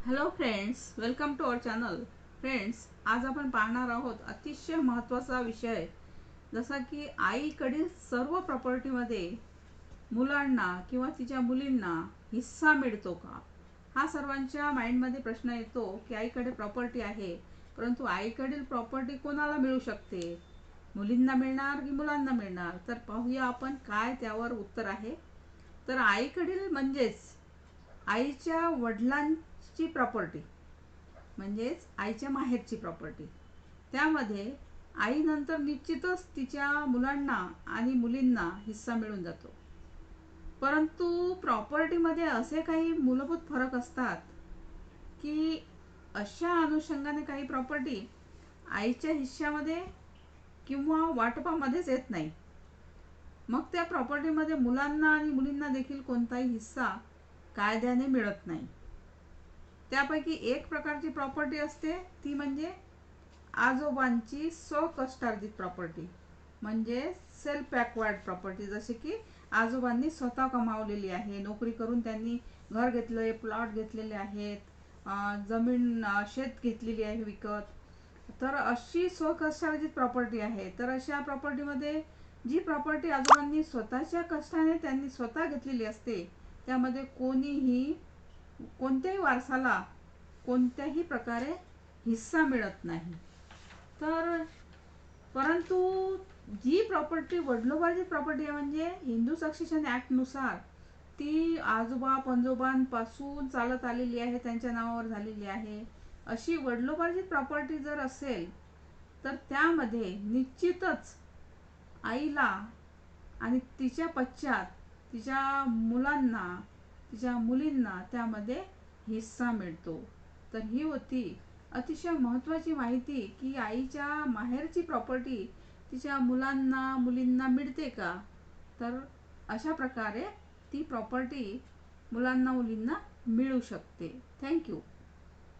Hello friends, welcome to our channel. Friends, आज आपण पाहणार आहोत अतिशय महत्त्वाचा विषय, जसा की आईकडील सर्व प्रॉपर्टीमध्ये मुलांना किंवा तिच्या मुलींना हिस्सा मिळतो का. हा सर्वांच्या माइंडमध्ये प्रश्न येतो की आईकडे प्रॉपर्टी आहे, परंतु आईकडील प्रॉपर्टी कोणाला मिळू शकते, मुलींना मिळणार की मुलांना मिळणार. तर पाहूया आपण काय त्यावर उत्तर आहे. तर आईकडील म्हणजेच आईच्या वडिलांची प्रॉपर्टी, म्हणजेच आईच्या माहेरची प्रॉपर्टी. त्यामध्ये आईनंतर निश्चितच तिच्या मुलांना आणि मुलींना हिस्सा मिळून जातो. परंतु प्रॉपर्टीमध्ये असे काही मूलभूत फरक असतात की अशा अनुषंगाने काही प्रॉपर्टी आईच्या हिश्श्यामध्ये किंवा वाटपामध्येच येत नाही. मग त्या प्रॉपर्टीमध्ये मुलांना आणि मुलींना देखील कोणताही हिस्सा कायद्याने मिळत नाही. त्यापैकी एक प्रकारची प्रॉपर्टी असते ती म्हणजे आजोबांची स्वकष्टार्जित प्रॉपर्टी, म्हणजे सेल्फ बॅकवर्ड प्रॉपर्टी. जसे की आजोबांनी स्वतः कमावलेली आहे, नोकरी करून त्यांनी घर घेतलं, प्लॉट घेतलेले आहेत, जमीन शेत घेतलेली आहे विकत. तर अशी स्वकष्टार्जित प्रॉपर्टी आहे. तर अशा प्रॉपर्टीमध्ये जी प्रॉपर्टी आजोबांनी स्वतःच्या कष्टाने त्यांनी स्वतः घेतलेली असते, त्यामध्ये कोणत्याही वारसाला कोणत्याही प्रकारे हिस्सा मिळत नाही. तर परंतु जी प्रॉपर्टी वडिलोपार्जित प्रॉपर्टी आहे, म्हणजे हिंदू सक्सेशन ॲक्टनुसार ती आजोबा पंजोबांपासून चालत आलेली आहे, त्यांच्या नावावर झालेली आहे. अशी वडिलोपार्जित प्रॉपर्टी जर असेल तर त्यामध्ये निश्चितच आईला आणि तिच्या पश्चात तिच्या मुलांना, तिच्या मुलींना त्यामध्ये हिस्सा मिळतो. तर ही होती अतिशय महत्त्वाची माहिती की आईच्या माहेरची प्रॉपर्टी तिच्या मुलांना मुलींना मिळते का. तर अशा प्रकारे ती प्रॉपर्टी मुलांना मुलींना मिळू शकते. थँक्यू.